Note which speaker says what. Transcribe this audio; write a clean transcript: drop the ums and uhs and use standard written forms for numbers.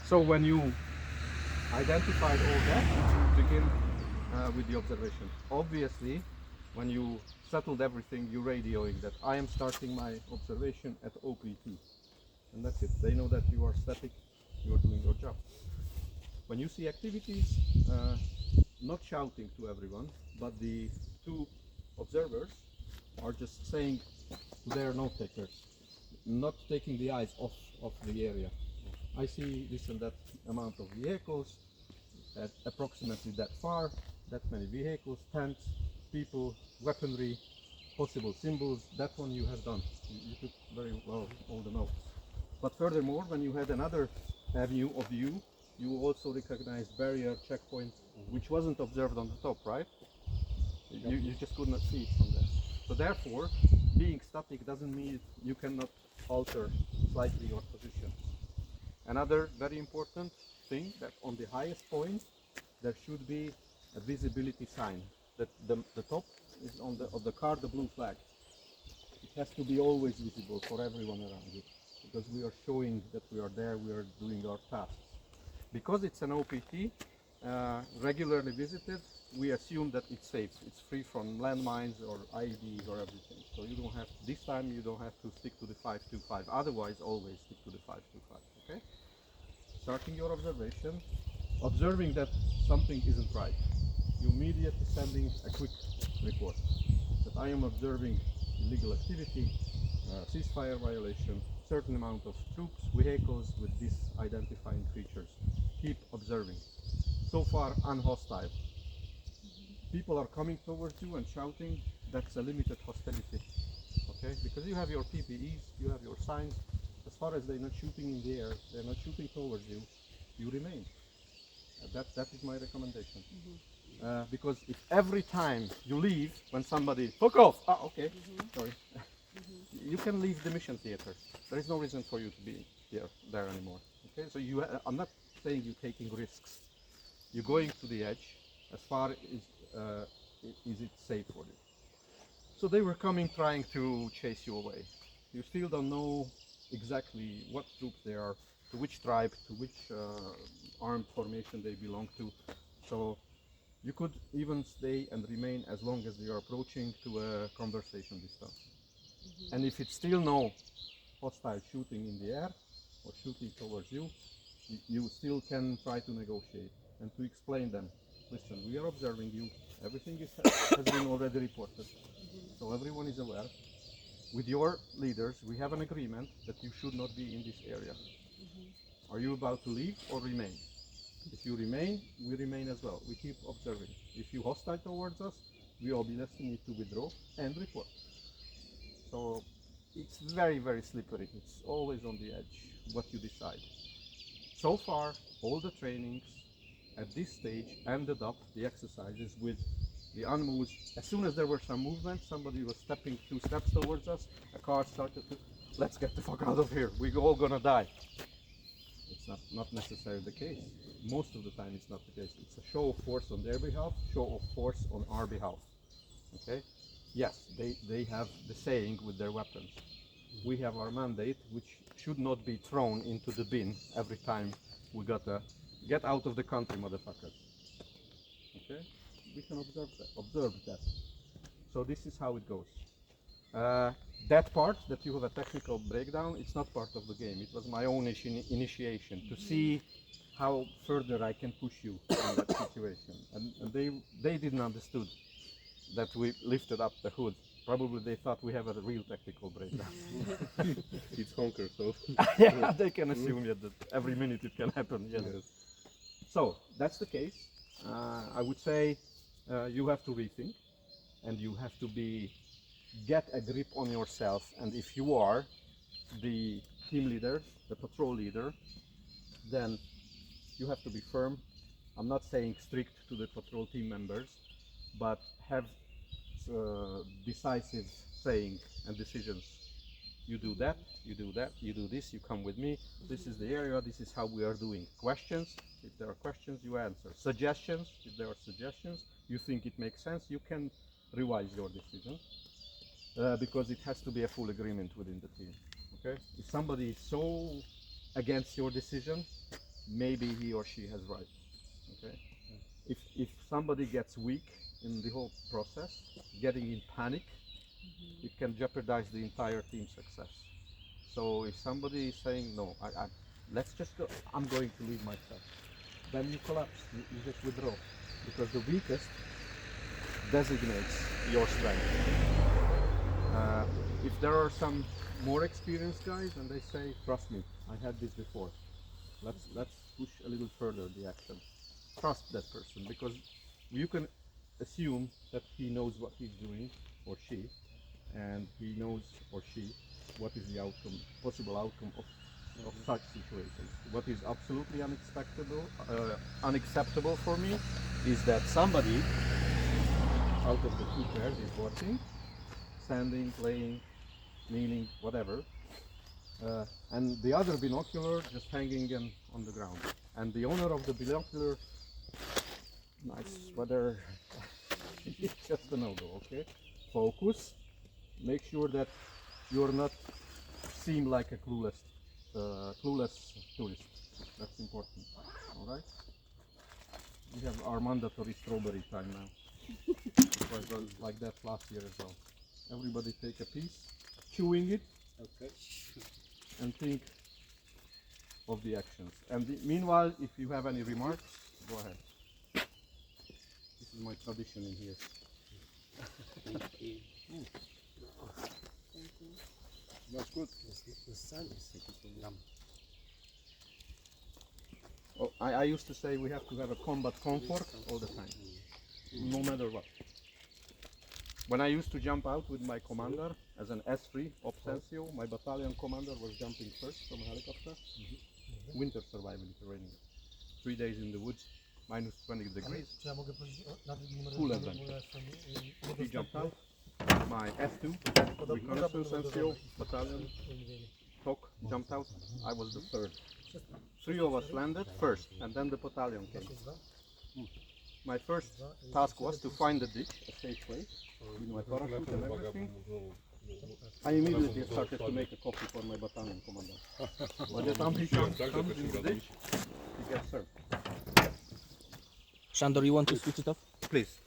Speaker 1: So when you identified all that, you begin with the observation. Obviously, when you settled everything, you're radioing that I am starting my observation at OPT. And that's it. They know that you are static, you are doing your job. When you see activities, not shouting to everyone, but the two observers are just saying to their note takers, not taking the eyes off of the area. I see this and that amount of vehicles, at approximately that far, that many vehicles, tents, people, weaponry, possible symbols. That one you have done. You took very well all the notes. But furthermore, when you had another avenue of view, you also recognized barrier, checkpoint, which wasn't observed on the top, right? You just could not see it from there. So therefore, being static doesn't mean you cannot alter slightly your position. Another very important thing, that on the highest point there should be a visibility sign. That the top is of the car, the blue flag. It has to be always visible for everyone around you, because we are showing that we are there, we are doing our tasks. Because it's an OPT, regularly visited, we assume that it's safe. It's free from landmines or IEDs or everything. So you don't have, this time you don't have to stick to the 525. Otherwise, always stick to the 525. Okay? Starting your observation, observing that something isn't right. You immediately sending a quick report that I am observing illegal activity, ceasefire violation, certain amount of troops, vehicles with these identifying features. Keep observing. So far unhostile. People are coming towards you and shouting, that's a limited hostility. Okay? Because you have your PPEs, you have your signs. As far as they're not shooting in the air, they're not shooting towards you, you remain. That is my recommendation. Because if every time you leave, when somebody, fuck off! Ah, okay, sorry. You can leave the mission theater. There is no reason for you to be there anymore. Okay, so I'm not saying you're taking risks. You're going to the edge as far as is it safe for you. So they were coming, trying to chase you away. You still don't know exactly what troops they are, to which tribe, to which armed formation they belong to. So you could even stay and remain as long as you are approaching to a conversation distance. And if it's still no hostile shooting in the air or shooting towards you, you still can try to negotiate and to explain them, listen, we are observing you, everything has been already reported, so everyone is aware. With your leaders, we have an agreement that you should not be in this area. Are you about to leave or remain? If you remain, we remain as well. We keep observing. If you hostile towards us, we obviously need to withdraw and report. So it's very, very slippery. It's always on the edge, what you decide. So far, all the trainings at this stage ended up, the exercises, with the UNMOs. As soon as there were some movement, somebody was stepping 2 steps towards us, a car started to, let's get the fuck out of here, we're all gonna die. It's not necessarily the case. Most of the time it's not the case. It's a show of force on their behalf, show of force on our behalf. Okay? Yes, they have the saying with their weapons. We have our mandate, which should not be thrown into the bin every time we gotta get out of the country, motherfuckers. Okay? We can observe that. So this is how it goes. That part, that you have a technical breakdown, it's not part of the game. It was my own initiation to see how further I can push you in that situation. And they didn't understood that we lifted up the hood. Probably they thought we have a real technical breakdown.
Speaker 2: It's honker, so.
Speaker 1: Yeah, they can assume that every minute it can happen. Yes.
Speaker 2: Yes.
Speaker 1: So that's the case. I would say you have to rethink, and you have to get a grip on yourself. And if you are the team leader, the patrol leader, then you have to be firm. I'm not saying strict to the patrol team members, but have decisive saying and decisions. You do that, you do that, you do this, you come with me, this is the area, this is how we are doing. Questions, if there are questions, you answer. Suggestions, if there are suggestions, you think it makes sense, you can revise your decision, because it has to be a full agreement within the team. Okay? If somebody is so against your decision, maybe he or she has right. Okay. If somebody gets weak in the whole process, getting in panic, it can jeopardize the entire team's success. So if somebody is saying no, let's just go, I'm going to lead myself, then you collapse. You just withdraw, because the weakest designates your strength. If there are some more experienced guys and they say, trust me, I had this before, let's push a little further the action. Trust that person, because you can assume that he knows what he's doing, or she, and he knows, or she, what is the outcome, possible outcome of such situations. What is absolutely unacceptable for me is that somebody out of the two pairs is watching, standing, playing, kneeling, whatever, and the other binocular just hanging on the ground. And the owner of the binocular, nice sweater, it's just a no-go, okay? Focus, make sure that you're not seem like a clueless tourist. That's important, all right? We have our mandatory strawberry time now. It was like that last year as well. Everybody take a piece, chewing it,
Speaker 2: Okay.
Speaker 1: and think of the actions. And meanwhile, if you have any remarks, go ahead. This is my tradition in here.
Speaker 2: That's good.
Speaker 3: The sun is yum.
Speaker 1: Oh, I used to say we have to have a combat comfort all the time, no matter what. When I used to jump out with my commander as an S3 Obsensio, my battalion commander was jumping first from a helicopter. Winter survival training. 3 days in the woods, minus 20 degrees.
Speaker 3: Czy ja mogę prosić na drugi numer?
Speaker 1: Cool adventure. He jumped out. My S2 reconnaissance NCO battalion TOC jumped out. I was the third. 3 of us landed first, and then the battalion came. My first task was to find the ditch, a safe place, with my parachute and everything. I immediately started to make a coffee for my battalion commander. By the time he comes in the ditch, he gets served.
Speaker 4: Shandor, you want to switch it off?
Speaker 1: Please.